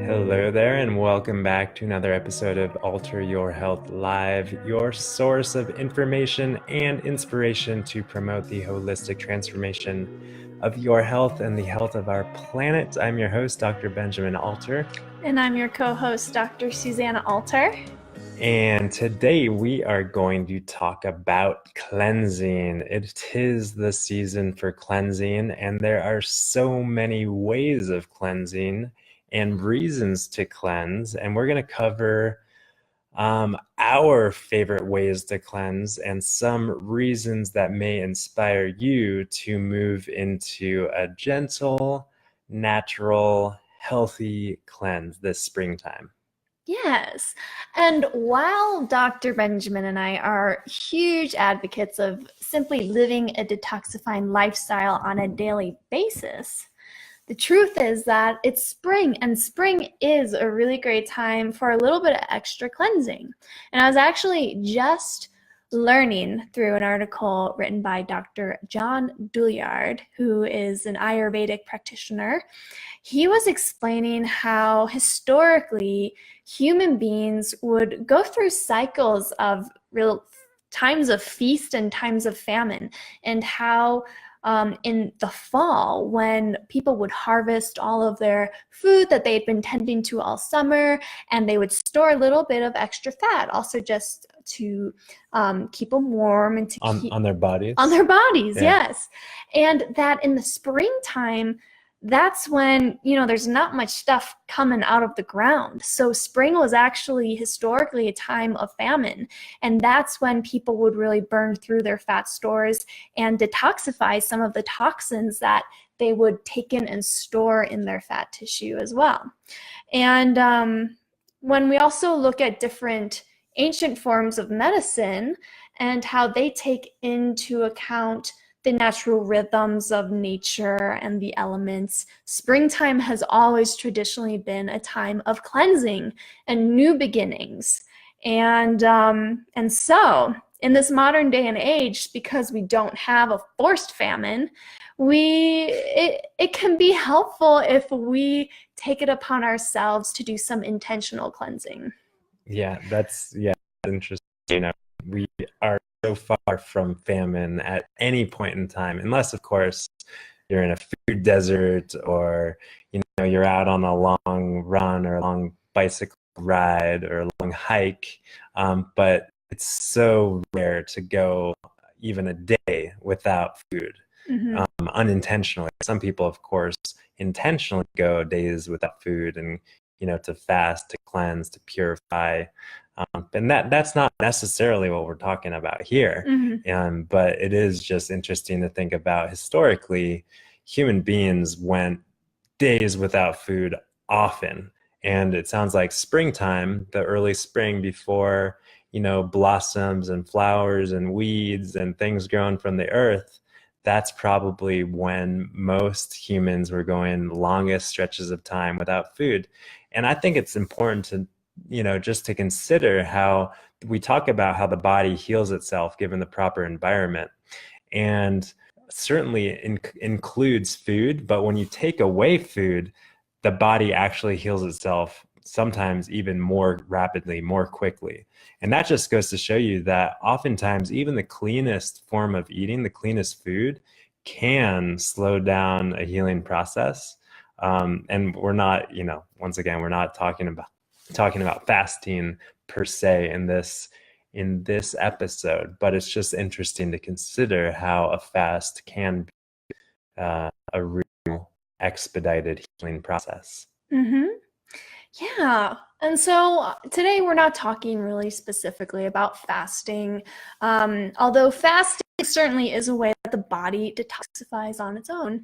Hello there, and welcome back to another episode of Alter Your Health Live, your source of information and inspiration to promote the holistic transformation of your health and the health of our planet. I'm your host, Dr. Benjamin Alter. And I'm your co-host, Dr. Susanna Alter. And today we are going to talk about cleansing. It is the season for cleansing, and there are so many ways of cleansing and reasons to cleanse. And we're going to cover our favorite ways to cleanse and some reasons that may inspire you to move into a gentle, natural, healthy cleanse this springtime. Yes. And while Dr. Benjamin and I are huge advocates of simply living a detoxifying lifestyle on a daily basis, the truth is that it's spring, and spring is a really great time for a little bit of extra cleansing. And I was actually just learning through an article written by Dr. John Douillard, who is an Ayurvedic practitioner. He was explaining how historically human beings would go through cycles of real times of feast and times of famine, and how in the fall, when people would harvest all of their food that they'd been tending to all summer, and they would store a little bit of extra fat, also just to keep them warm and to keep on their bodies. On their bodies, Yeah. yes. And that in the springtime, that's when, there's not much stuff coming out of the ground. So spring was actually historically a time of famine. And that's when people would really burn through their fat stores and detoxify some of the toxins that they would take in and store in their fat tissue as well. And when we also look at different ancient forms of medicine and how they take into account the natural rhythms of nature and the elements, springtime has always traditionally been a time of cleansing and new beginnings. And so in this modern day and age, because we don't have a forced famine, it can be helpful if we take it upon ourselves to do some intentional cleansing. Yeah, that's interesting. We are so far from famine at any point in time, unless, of course, you're in a food desert or you're out on a long run or a long bicycle ride or a long hike. But it's so rare to go even a day without food, unintentionally. Some people, of course, intentionally go days without food and to fast, to cleanse, to purify. And that's not necessarily what we're talking about here. But it is just interesting to think about historically, human beings went days without food often. And it sounds like springtime, the early spring before, blossoms and flowers and weeds and things growing from the earth, that's probably when most humans were going longest stretches of time without food. And I think it's important to just to consider how we talk about how the body heals itself given the proper environment. And certainly includes food, but when you take away food, the body actually heals itself sometimes even more rapidly, more quickly. And that just goes to show you that oftentimes even the cleanest form of eating, the cleanest food, can slow down a healing process. And we're not, once again, we're not talking about fasting per se in this episode, but it's just interesting to consider how a fast can be a real expedited healing process. Yeah. And so today we're not talking really specifically about fasting, although fasting certainly is a way that the body detoxifies on its own.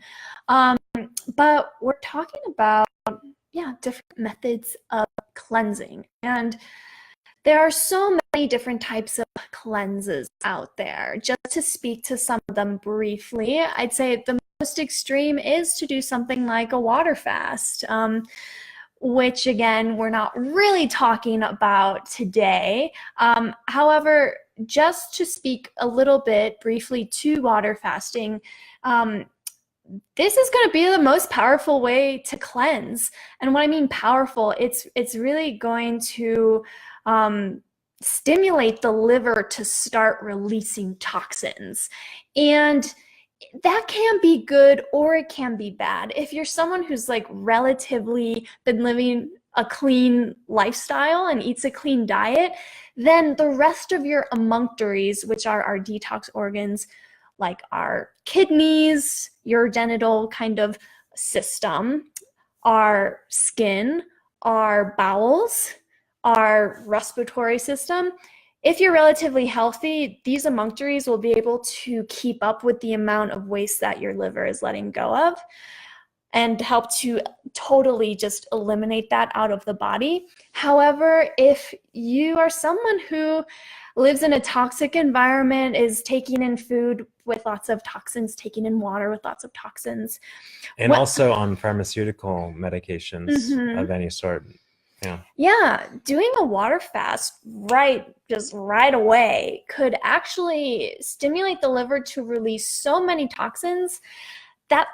But we're talking about different methods of cleansing. And there are so many different types of cleanses out there. Just to speak to some of them briefly, I'd say the most extreme is to do something like a water fast, which again, we're not really talking about today. However, just to speak a little bit briefly to water fasting, this is going to be the most powerful way to cleanse. And when I mean powerful, it's really going to stimulate the liver to start releasing toxins. And that can be good or it can be bad. If you're someone who's like relatively been living a clean lifestyle and eats a clean diet, then the rest of your emunctories, which are our detox organs, like our kidneys, your genital kind of system, our skin, our bowels, our respiratory system. If you're relatively healthy, these emunctories will be able to keep up with the amount of waste that your liver is letting go of and help to totally just eliminate that out of the body. However, if you are someone who lives in a toxic environment, is taking in food with lots of toxins, taking in water with lots of toxins. And also on pharmaceutical medications of any sort. Yeah. Yeah, doing a water fast just right away could actually stimulate the liver to release so many toxins that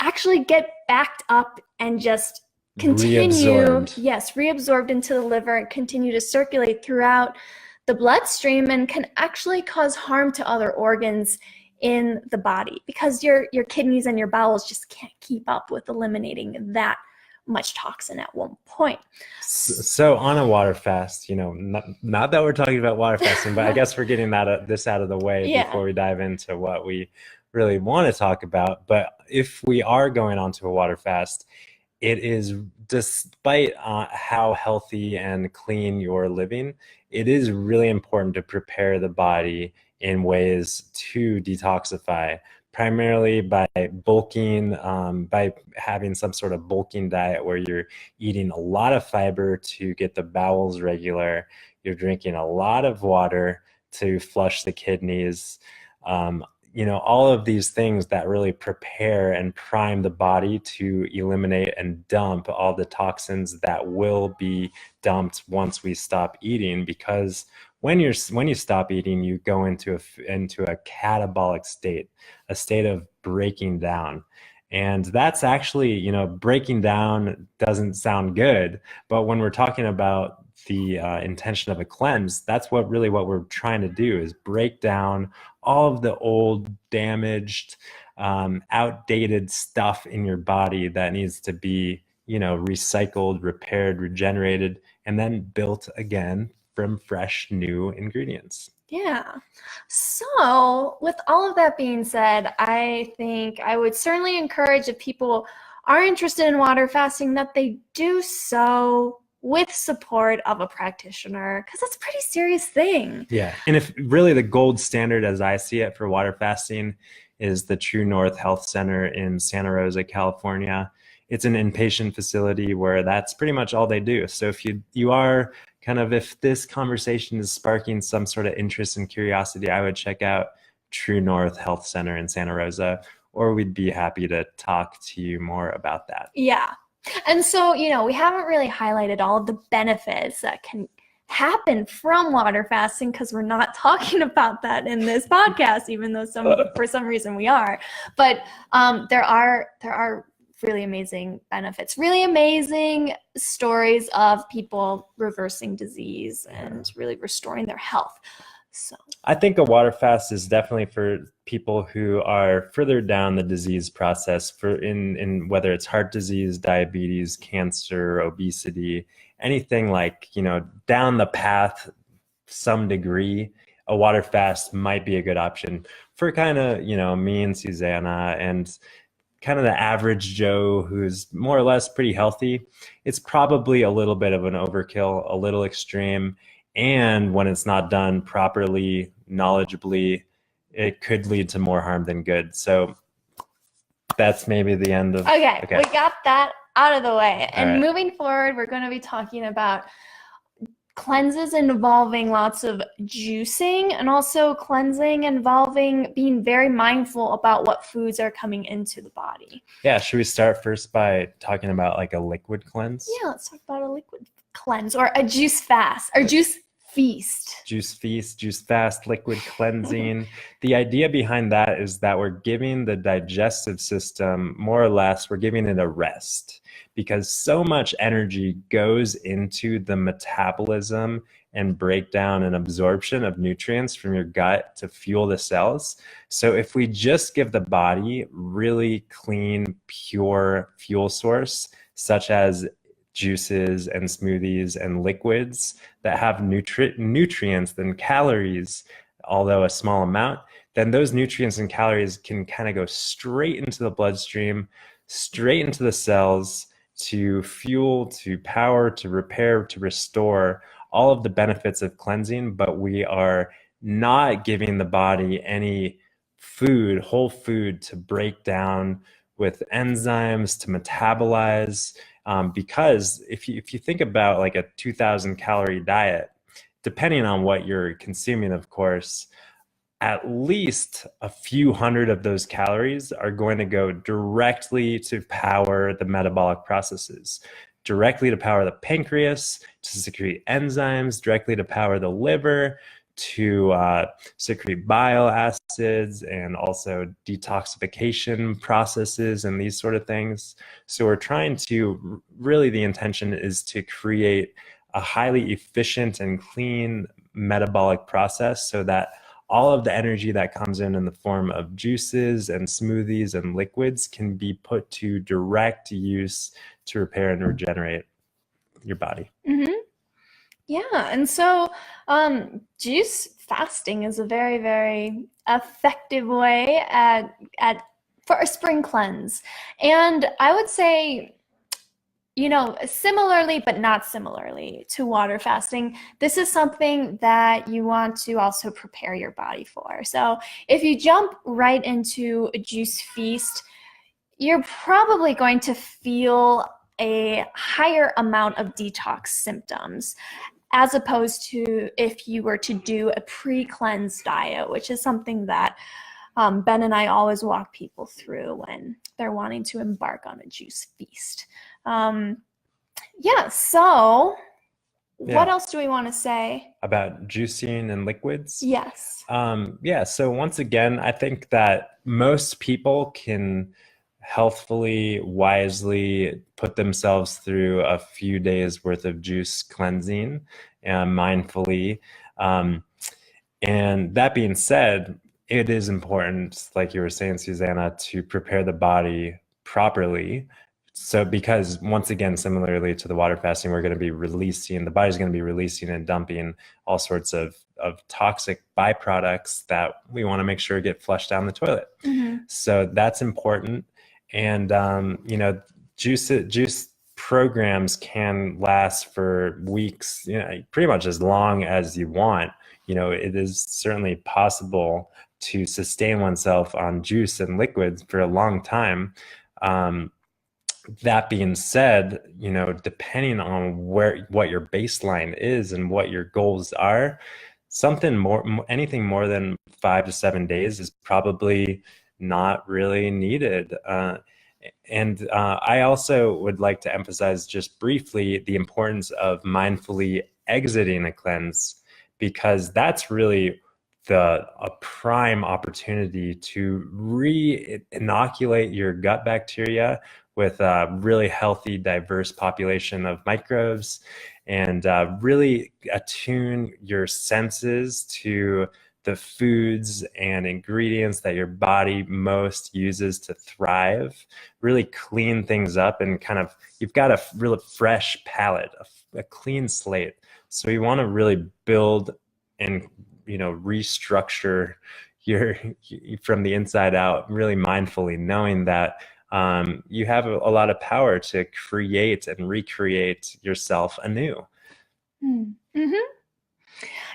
actually get backed up and just continue, reabsorbed into the liver and continue to circulate throughout the bloodstream and can actually cause harm to other organs in the body because your kidneys and your bowels just can't keep up with eliminating that much toxin at one point. So on a water fast, not that we're talking about water fasting, but I guess we're getting this out of the way before we dive into what we really want to talk about. But if we are going onto a water fast, it is, despite how healthy and clean you're living, it is really important to prepare the body in ways to detoxify, primarily by bulking, by having some sort of bulking diet where you're eating a lot of fiber to get the bowels regular, you're drinking a lot of water to flush the kidneys, all of these things that really prepare and prime the body to eliminate and dump all the toxins that will be dumped once we stop eating. Because when you stop eating, you go into a catabolic state, a state of breaking down. And that's actually, breaking down doesn't sound good, but when we're talking about the intention of a cleanse, that's what we're trying to do, is break down all of the old, damaged, outdated stuff in your body that needs to be, recycled, repaired, regenerated, and then built again from fresh, new ingredients. Yeah. So with all of that being said, I think I would certainly encourage, if people are interested in water fasting, that they do so with support of a practitioner, because it's a pretty serious thing. Yeah. And if really the gold standard, as I see it, for water fasting is the True North Health Center in Santa Rosa, California. It's an inpatient facility where that's pretty much all they do. So if you are if this conversation is sparking some sort of interest and curiosity, I would check out True North Health Center in Santa Rosa, or we'd be happy to talk to you more about that. Yeah. And so, we haven't really highlighted all of the benefits that can happen from water fasting, because we're not talking about that in this podcast, even though for some reason we are. But there are really amazing benefits, really amazing stories of people reversing disease and really restoring their health. So I think a water fast is definitely for people who are further down the disease process, in whether it's heart disease, diabetes, cancer, obesity, anything like, down the path some degree. A water fast might be a good option for me and Susanna and kind of the average Joe who's more or less pretty healthy. It's probably a little bit of an overkill, a little extreme. And when it's not done properly, knowledgeably, it could lead to more harm than good. So that's maybe the end of... Okay. We got that out of the way. And right. Moving forward, we're going to be talking about cleanses involving lots of juicing, and also cleansing involving being very mindful about what foods are coming into the body. Yeah. Should we start first by talking about like a liquid cleanse? Yeah, let's talk about a liquid cleanse, or a juice fast, or juice feast. Juice feast, juice fast, liquid cleansing. The idea behind that is that we're giving the digestive system, more or less, we're giving it a rest, because so much energy goes into the metabolism and breakdown and absorption of nutrients from your gut to fuel the cells. So if we just give the body really clean, pure fuel source, such as juices and smoothies and liquids that have nutrients and calories, although a small amount, then those nutrients and calories can kind of go straight into the bloodstream, straight into the cells to fuel, to power, to repair, to restore all of the benefits of cleansing. But we are not giving the body any food, whole food, to break down with enzymes, to metabolize. Because if you think about like a 2,000 calorie diet, depending on what you're consuming, of course, at least a few hundred of those calories are going to go directly to power the metabolic processes, directly to power the pancreas, to secrete enzymes, directly to power the liver, to secrete bile acids, and also detoxification processes and these sort of things. So we're trying to, really the intention is to create a highly efficient and clean metabolic process so that all of the energy that comes in the form of juices and smoothies and liquids can be put to direct use to repair and regenerate your body. Mm-hmm. Yeah, and so juice fasting is a very, very effective way for a spring cleanse. And I would say, similarly, but not similarly to water fasting, this is something that you want to also prepare your body for. So if you jump right into a juice feast, you're probably going to feel a higher amount of detox symptoms, as opposed to if you were to do a pre-cleanse diet, which is something that Ben and I always walk people through when they're wanting to embark on a juice feast. So what else do we want to say about juicing and liquids? Yes. So once again, I think that most people can healthfully, wisely put themselves through a few days worth of juice cleansing mindfully. And that being said, it is important, like you were saying, Susanna, to prepare the body properly. So because once again, similarly to the water fasting, we're going to be releasing, the body's going to be releasing and dumping all sorts of toxic byproducts that we want to make sure get flushed down the toilet. Mm-hmm. So that's important. And, juice programs can last for weeks, pretty much as long as you want. It is certainly possible to sustain oneself on juice and liquids for a long time. That being said, depending on what your baseline is and what your goals are, anything more than 5 to 7 days is probably not really needed. And I also would like to emphasize just briefly the importance of mindfully exiting a cleanse, because that's really a prime opportunity to re-inoculate your gut bacteria with a really healthy, diverse population of microbes, and really attune your senses to the foods and ingredients that your body most uses to thrive, really clean things up, and you've got a really fresh palate, a clean slate. So you want to really build and restructure from the inside out, really mindfully, knowing that you have a lot of power to create and recreate yourself anew. Mm-hmm.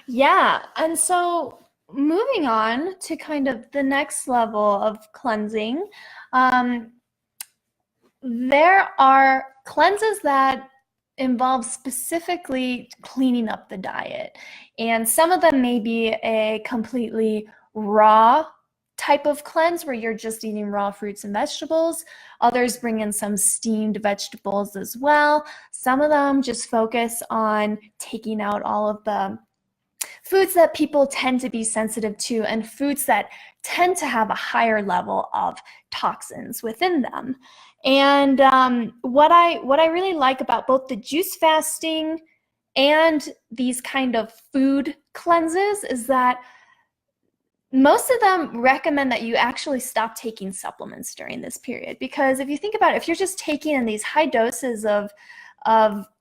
Yeah, and so moving on to kind of the next level of cleansing, there are cleanses that involve specifically cleaning up the diet. And some of them may be a completely raw type of cleanse where you're just eating raw fruits and vegetables. Others bring in some steamed vegetables as well. Some of them just focus on taking out all of the foods that people tend to be sensitive to, and foods that tend to have a higher level of toxins within them. And what I really like about both the juice fasting and these kind of food cleanses is that most of them recommend that you actually stop taking supplements during this period. Because if you think about it, if you're just taking in these high doses of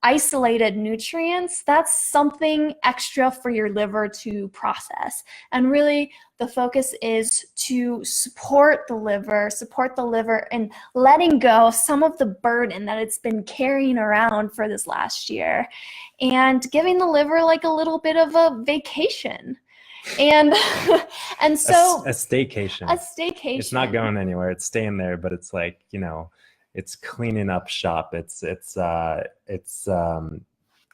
isolated nutrients, that's something extra for your liver to process. And really, the focus is to support the liver in letting go some of the burden that it's been carrying around for this last year, and giving the liver like a little bit of a vacation. And and so a staycation. It's not going anywhere. It's staying there, but it's like, it's cleaning up shop. It's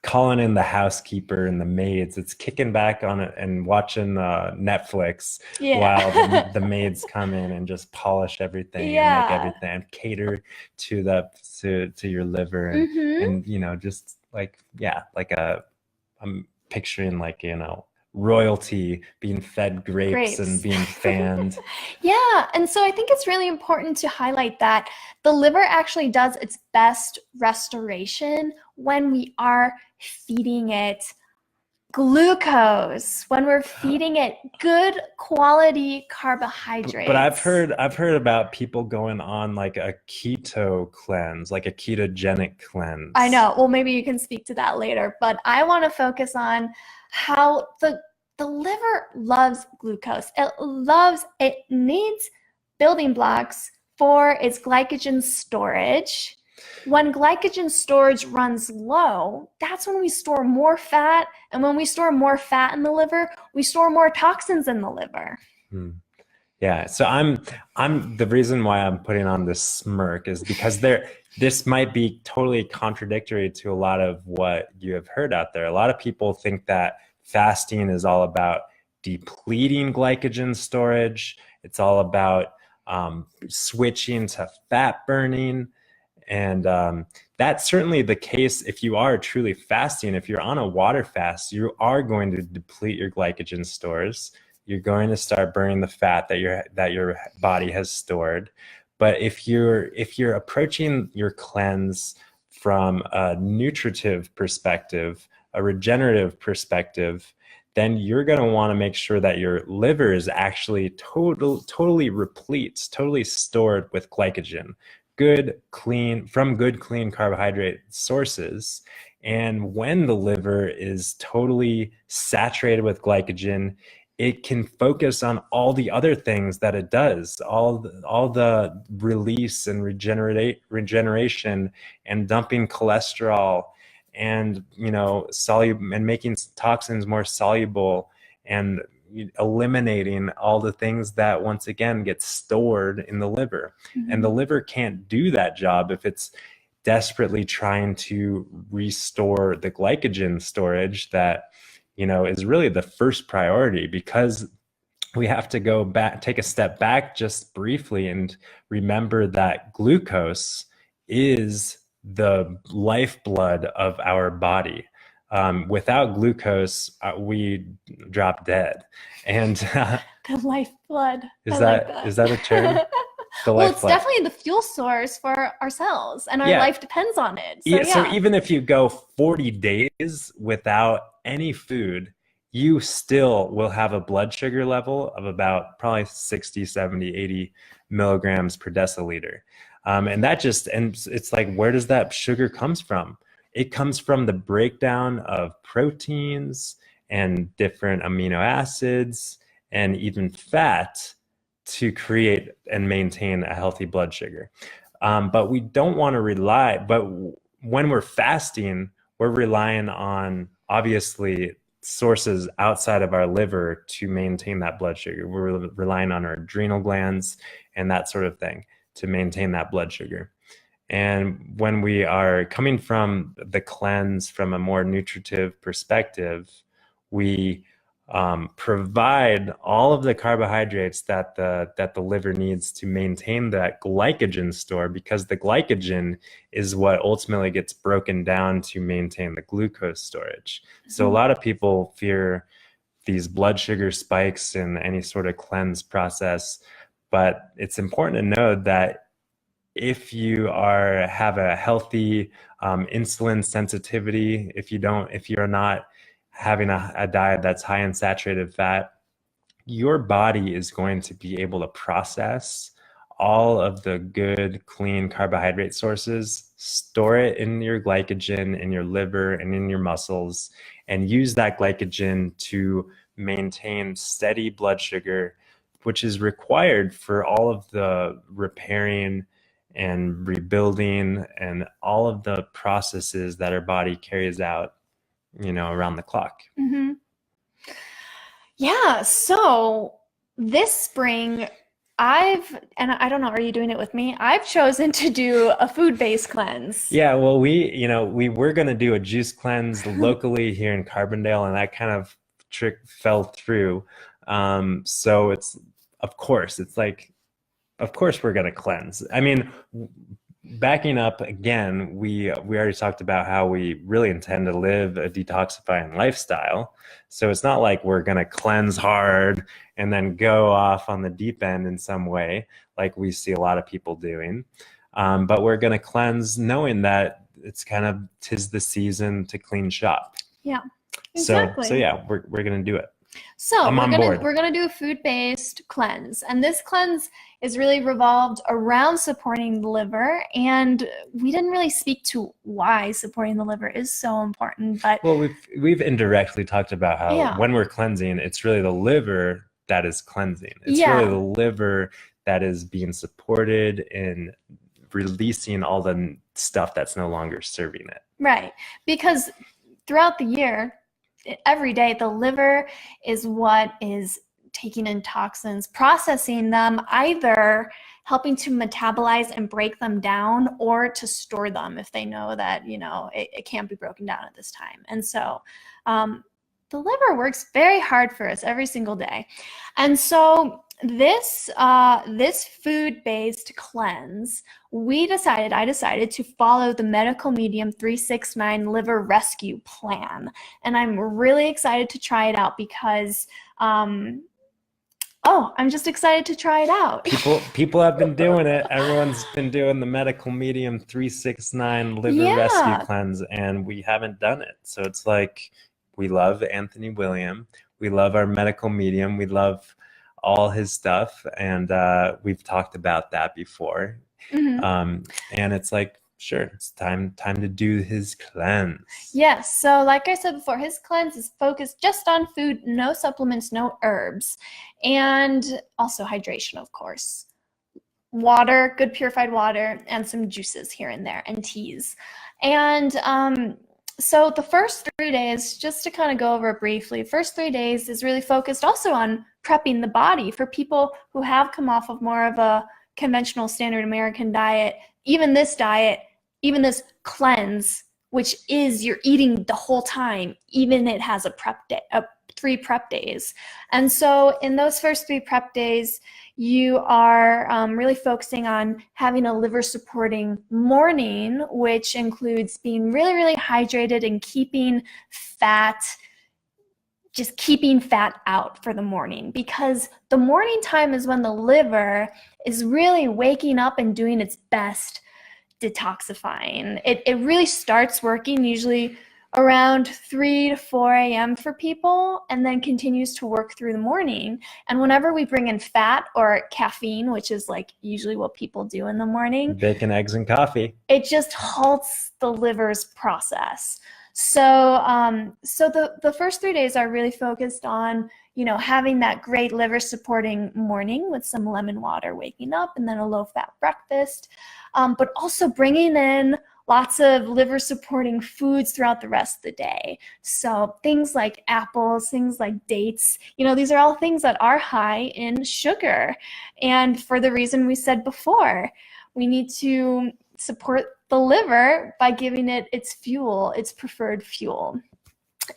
calling in the housekeeper and the maids. It's kicking back on it and watching Netflix while the maids come in and just polish everything and make everything and cater to your liver and just like I'm picturing like royalty being fed grapes and being fanned. Yeah, and so I think it's really important to highlight that the liver actually does its best restoration when we are feeding it glucose, when we're feeding it good quality carbohydrates. But I've heard about people going on like a keto cleanse, like a ketogenic cleanse. I know. Well, maybe you can speak to that later, but I want to focus on how the liver loves glucose. It needs building blocks for its glycogen storage. When glycogen storage runs low, that's when we store more fat. And when we store more fat in the liver, we store more toxins in the liver. Yeah. So I'm the reason why I'm putting on this smirk is because this might be totally contradictory to a lot of what you have heard out there. A lot of people think that fasting is all about depleting glycogen storage. It's all about switching to fat burning. And that's certainly the case if you are truly fasting. If you're on a water fast, you are going to deplete your glycogen stores. You're going to start burning the fat that your body has stored. But if you're approaching your cleanse from a nutritive perspective, a regenerative perspective, then you're going to want to make sure that your liver is actually totally replete, totally stored with glycogen, good clean carbohydrate sources. And when the liver is totally saturated with glycogen, it can focus on all the other things that it does, all the release and regeneration and dumping cholesterol and and making toxins more soluble and eliminating all the things that once again get stored in the liver. And the liver can't do that job if it's desperately trying to restore the glycogen storage that is really the first priority, because we have to go back, take a step back just briefly and remember that glucose is the lifeblood of our body. Without glucose, we drop dead. And the lifeblood. Is that a term? Well, it's definitely the fuel source for our cells, and our life depends on it. So even if you go 40 days without any food, you still will have a blood sugar level of about probably 60, 70, 80 milligrams per deciliter. And it's like, where does that sugar comes from? It comes from the breakdown of proteins and different amino acids and even fat to create and maintain a healthy blood sugar. But we don't want to rely, but when we're fasting, we're relying on obviously sources outside of our liver to maintain that blood sugar. We're relying on our adrenal glands and that sort of thing to maintain that blood sugar. And when we are coming from the cleanse from a more nutritive perspective, we provide all of the carbohydrates that the liver needs to maintain that glycogen store, because the glycogen is what ultimately gets broken down to maintain the glucose storage. So a lot of people fear these blood sugar spikes in any sort of cleanse process. But it's important to know that if you have a healthy insulin sensitivity, if you're not having a diet that's high in saturated fat, your body is going to be able to process all of the good, clean carbohydrate sources, store it in your glycogen, in your liver, and in your muscles, and use that glycogen to maintain steady blood sugar, which is required for all of the repairing and rebuilding and all of the processes that our body carries out, around the clock. Mm-hmm. Yeah, so this spring, and I don't know, are you doing it with me? I've chosen to do a food-based cleanse. Yeah, well, we were going to do a juice cleanse locally here in Carbondale, and that kind of trick fell through. So of course we're going to cleanse. I mean, backing up again, we already talked about how we really intend to live a detoxifying lifestyle. So it's not like we're going to cleanse hard and then go off on the deep end in some way, like we see a lot of people doing. But we're going to cleanse knowing that it's kind of 'tis the season to clean shop. Yeah, exactly. So yeah, we're going to do it. So I'm on board. We're gonna do a food-based cleanse, and this cleanse is really revolved around supporting the liver. And we didn't really speak to why supporting the liver is so important, but well, we've indirectly talked about how when we're cleansing, it's really the liver that is cleansing. It's really the liver that is being supported in releasing all the stuff that's no longer serving it. Right, because throughout the year, every day, the liver is what is taking in toxins, processing them, either helping to metabolize and break them down or to store them if they know that, it can't be broken down at this time. And so the liver works very hard for us every single day. And so this food-based cleanse, I decided to follow the Medical Medium 369 Liver Rescue Plan. And I'm really excited to try it out because, I'm just excited to try it out. People have been doing it. Everyone's been doing the Medical Medium 369 Liver Rescue Cleanse, and we haven't done it. So it's like, we love Anthony William. We love our Medical Medium. We love all his stuff, and we've talked about that before. Mm-hmm. And it's like, sure, it's time to do his cleanse. Yes, so like I said before, his cleanse is focused just on food, no supplements, no herbs, and also hydration, of course. Water, good purified water, and some juices here and there, and teas. And so the first 3 days, just to kind of go over it briefly, first 3 days is really focused also on prepping the body for people who have come off of more of a conventional standard American diet. Even this cleanse, which is you're eating the whole time, even it has a prep day, 3 prep days. And so in those first 3 prep days, you are really focusing on having a liver supporting morning, which includes being really, really hydrated and keeping fat out for the morning, because the morning time is when the liver is really waking up and doing its best detoxifying. It really starts working usually around 3 to 4 a.m. for people, and then continues to work through the morning. And whenever we bring in fat or caffeine, which is like usually what people do in the morning, bacon, eggs, and coffee, it just halts the liver's process. So the first 3 days are really focused on, having that great liver supporting morning with some lemon water waking up, and then a low fat breakfast, but also bringing in lots of liver supporting foods throughout the rest of the day. So things like apples, things like dates, these are all things that are high in sugar. And for the reason we said before, we need to support the liver by giving it its fuel, its preferred fuel.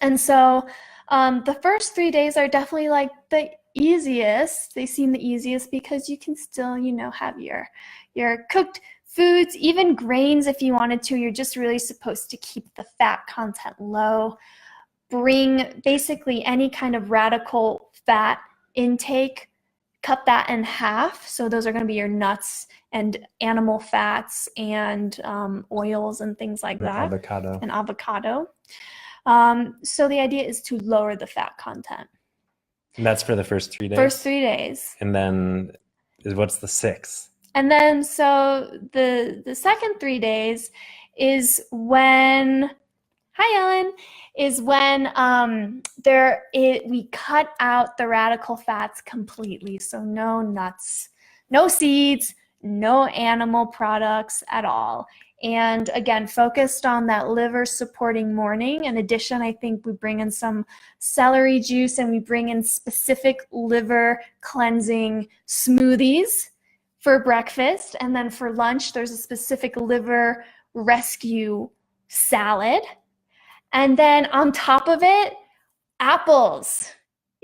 And so the first 3 days are definitely like the easiest. They seem the easiest because you can still, have your cooked foods, even grains if you wanted to. You're just really supposed to keep the fat content low. bring basically any kind of radical fat intake, cut that in half. So those are going to be your nuts and animal fats and oils and things like that. Avocado. And avocado. So the idea is to lower the fat content. And that's for the first 3 days? First 3 days. And then what's the 6th? And then so the second 3 days is when, hi Ellen, is when we cut out the radical fats completely. So no nuts, no seeds, no animal products at all. And again, focused on that liver supporting morning. In addition, I think we bring in some celery juice and we bring in specific liver cleansing smoothies for breakfast. And then for lunch, there's a specific liver rescue salad. And then on top of it, apples.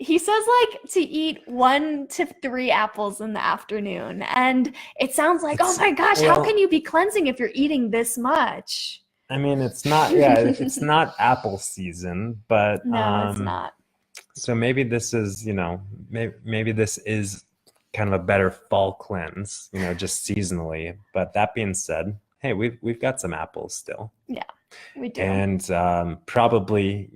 He says like to eat 1 to 3 apples in the afternoon. And it sounds like, oh my gosh, how can you be cleansing if you're eating this much? I mean, it's not, it's not apple season, but no, it's not. So maybe this is, maybe this is kind of a better fall cleanse, just seasonally. But that being said, hey, we've got some apples still. Yeah. We do. And probably,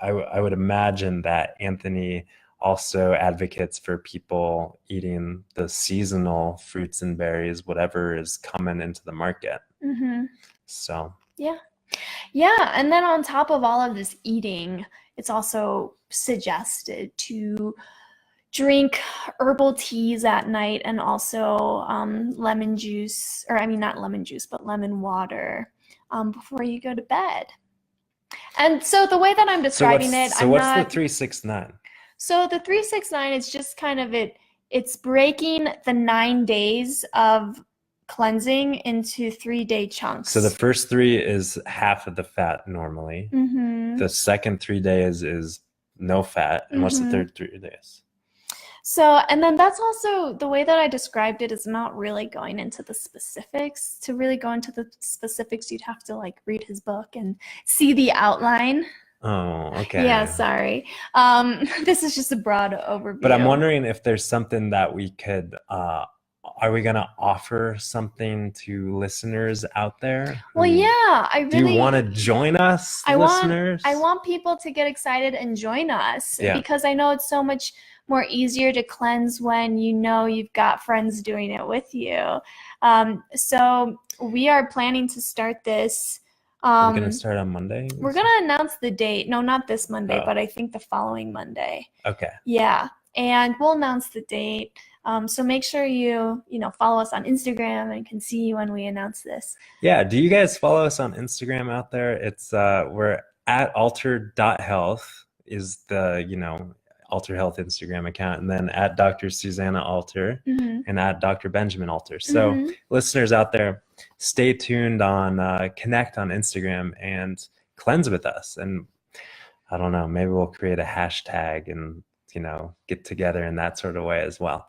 I would imagine that Anthony also advocates for people eating the seasonal fruits and berries, whatever is coming into the market. Mm-hmm. So. Yeah. Yeah. And then on top of all of this eating, it's also suggested to drink herbal teas at night and also lemon juice, or I mean, not lemon juice, but lemon water. Before you go to bed. And so the way that I'm describing it, so what's the 369? So the 369 is just kind of it's breaking the 9 days of cleansing into 3-day chunks. So the first 3 is half of the fat normally. Mm-hmm. The second 3 days is no fat. And what's the third 3 days? So, and then that's also the way that I described it is not really going into the specifics. To really go into the specifics, you'd have to like read his book and see the outline. Oh, okay. Yeah, sorry. This is just a broad overview. But I'm wondering if there's something that we could, are we going to offer something to listeners out there? Well, yeah, Do you want to join us, listeners? I want people to get excited and join us because I know it's so much more easier to cleanse when you've got friends doing it with you. So we are planning to start this. We're going to start on Monday? We're going to announce the date. No, not this Monday, but I think the following Monday. Okay. Yeah. And we'll announce the date. So make sure you follow us on Instagram and can see when we announce this. Yeah. Do you guys follow us on Instagram out there? It's we're at alter.health is the, Alter Health Instagram account, and then at Dr. Susanna Alter and at Dr. Benjamin Alter. So listeners out there, stay tuned on Connect on Instagram and cleanse with us. And I don't know, maybe we'll create a hashtag and get together in that sort of way as well.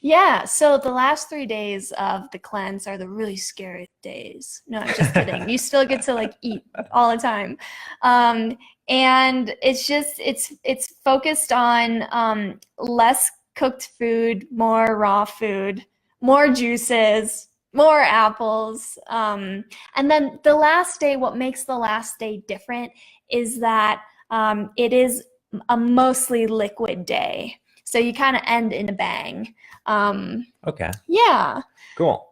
Yeah, so the last 3 days of the cleanse are the really scary days. No, I'm just kidding. You still get to eat all the time. And it's just, it's focused on less cooked food, more raw food, more juices, more apples. And then the last day, what makes the last day different is that it is a mostly liquid day. So you kind of end in a bang. Okay. Yeah. Cool.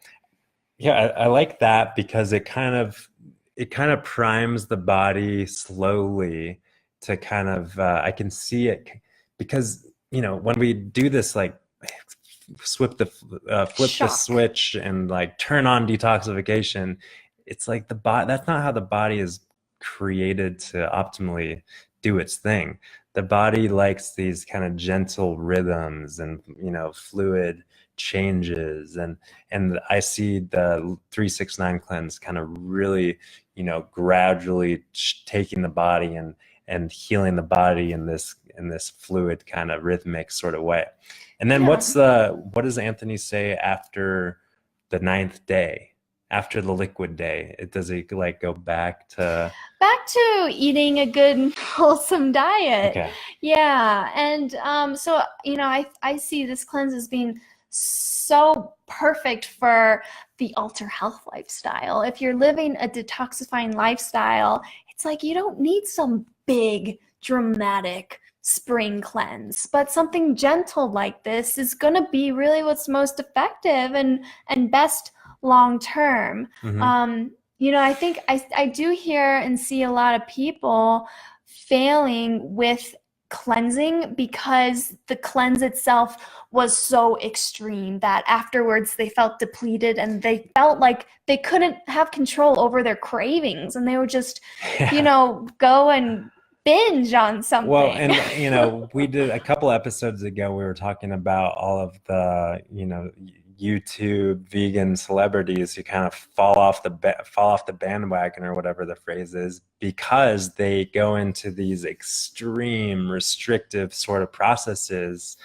Yeah, I like that because it kind of primes the body slowly to kind of, I can see it because, when we do this, flip the switch and turn on detoxification, it's like that's not how the body is created to optimally do its thing. The body likes these kind of gentle rhythms and fluid changes, and I see the 369 cleanse kind of really gradually taking the body and healing the body in this fluid kind of rhythmic sort of way. And then what does Anthony say after the 9th day? after the liquid day? Does it like go back to? Back to eating a good wholesome diet. Okay. Yeah. And so, I see this cleanse as being so perfect for the ultra health lifestyle. If you're living a detoxifying lifestyle, it's like you don't need some big, dramatic spring cleanse, but something gentle like this is going to be really what's most effective and best long term. Mm-hmm. I think I do hear and see a lot of people failing with cleansing because the cleanse itself was so extreme that afterwards they felt depleted and they felt like they couldn't have control over their cravings and they would just, Yeah. go and binge on something. Well, and we did a couple episodes ago, we were talking about all of the, YouTube vegan celebrities who kind of fall off the bandwagon or whatever the phrase is because they go into these extreme restrictive sort of processes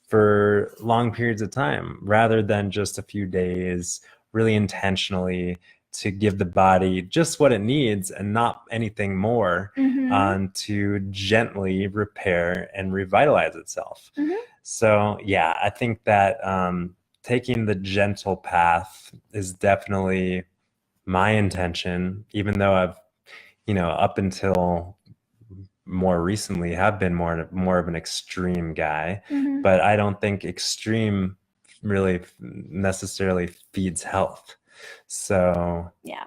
for long periods of time rather than just a few days, really intentionally to give the body just what it needs and not anything more, to gently repair and revitalize itself. So, yeah, I think that taking the gentle path is definitely my intention, even though I've, up until more recently have been more of an extreme guy, but I don't think extreme really necessarily feeds health. So Yeah.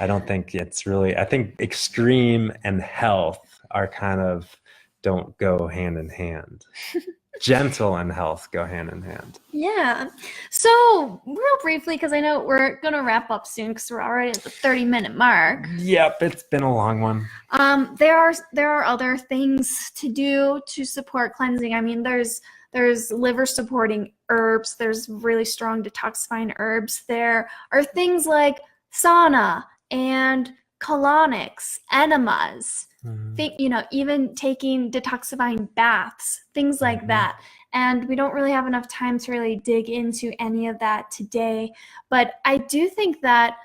I don't think it's really, I think extreme and health are kind of don't go hand in hand. Gentle and health go hand in hand. Yeah. So, real briefly, because I know we're going to wrap up soon because we're already at the 30-minute mark. Yep, it's been a long one. There are other things to do to support cleansing. I mean, there's liver supporting herbs. There's really strong detoxifying herbs. There are things like sauna and colonics, enemas. Even taking detoxifying baths, things like that. And we don't really have enough time to really dig into any of that today. But I do think that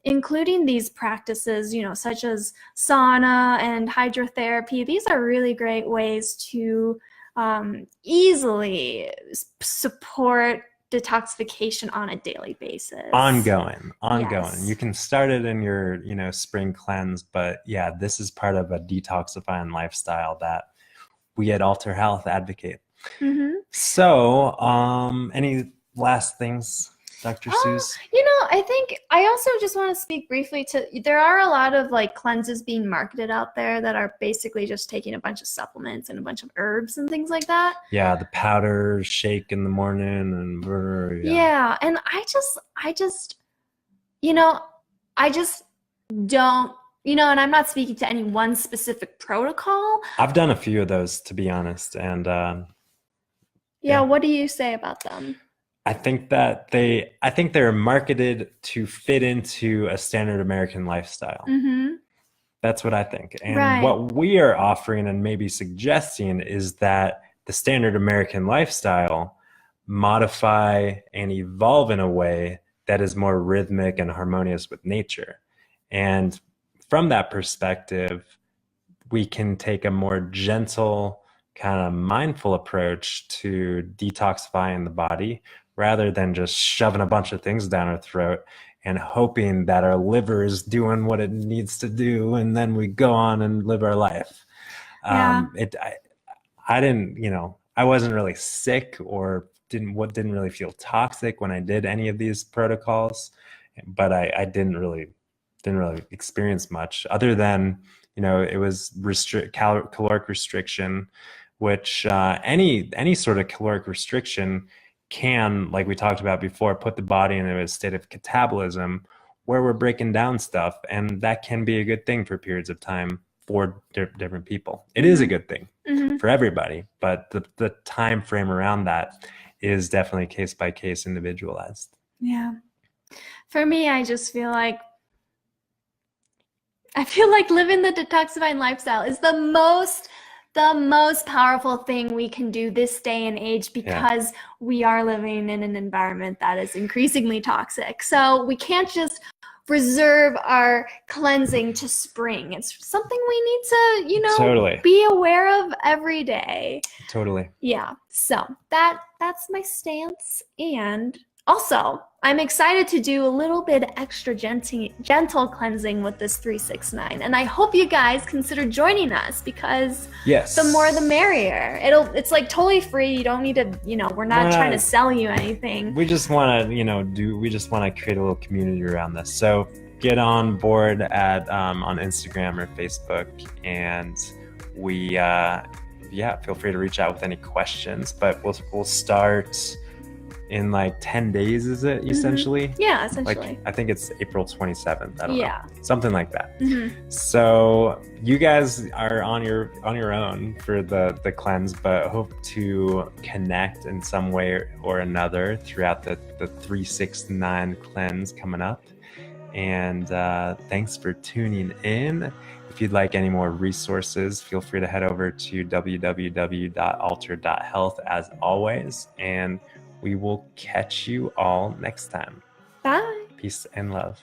including these practices, such as sauna and hydrotherapy, these are really great ways to easily support detoxification on a daily basis. Ongoing. Yes. You can start it in your, spring cleanse, but yeah, this is part of a detoxifying lifestyle that we at Alter Health advocate. So, any last things, Dr. Seuss? I think I also just want to speak briefly to, there are a lot of like cleanses being marketed out there that are basically just taking a bunch of supplements and a bunch of herbs and things like that. Yeah, the powder shake in the morning and yeah. And I just don't, and I'm not speaking to any one specific protocol. I've done a few of those, to be honest, and yeah, what do you say about them? I think they're marketed to fit into a standard American lifestyle. That's what I think. And what we are offering and maybe suggesting is that the standard American lifestyle modify and evolve in a way that is more rhythmic and harmonious with nature. And from that perspective, we can take a more gentle, kind of mindful approach to detoxifying the body rather than just shoving a bunch of things down our throat and hoping that our liver is doing what it needs to do, and then we go on and live our life. I didn't, I wasn't really sick or didn't really feel toxic when I did any of these protocols, but I didn't really experience much other than, it was caloric restriction, which any sort of caloric restriction can, like we talked about before, put the body in a state of catabolism where we're breaking down stuff. And that can be a good thing for periods of time for different people. It is a good thing for everybody, but the time frame around that is definitely case by case individualized. Yeah. For me, I just feel like living the detoxifying lifestyle is the most the most powerful thing we can do this day and age because we are living in an environment that is increasingly toxic. So we can't just reserve our cleansing to spring. It's something we need to, Totally. be aware of every day. Totally. Yeah. So that's my stance. And also, I'm excited to do a little bit extra gentle cleansing with this 369. And I hope you guys consider joining us because the more the merrier. It's like totally free. You don't need to, we're not trying to sell you anything. We just want to, we just want to create a little community around this. So get on board on Instagram or Facebook, and we, feel free to reach out with any questions, but we'll start in like 10 days, is it essentially? Mm-hmm. Yeah, essentially. Like, I think it's April 27th. I don't know. Something like that. Mm-hmm. So you guys are on your own for the cleanse, but hope to connect in some way or another throughout the 369 cleanse coming up. And thanks for tuning in. If you'd like any more resources, feel free to head over to www.alter.health as always, and we will catch you all next time. Bye. Peace and love.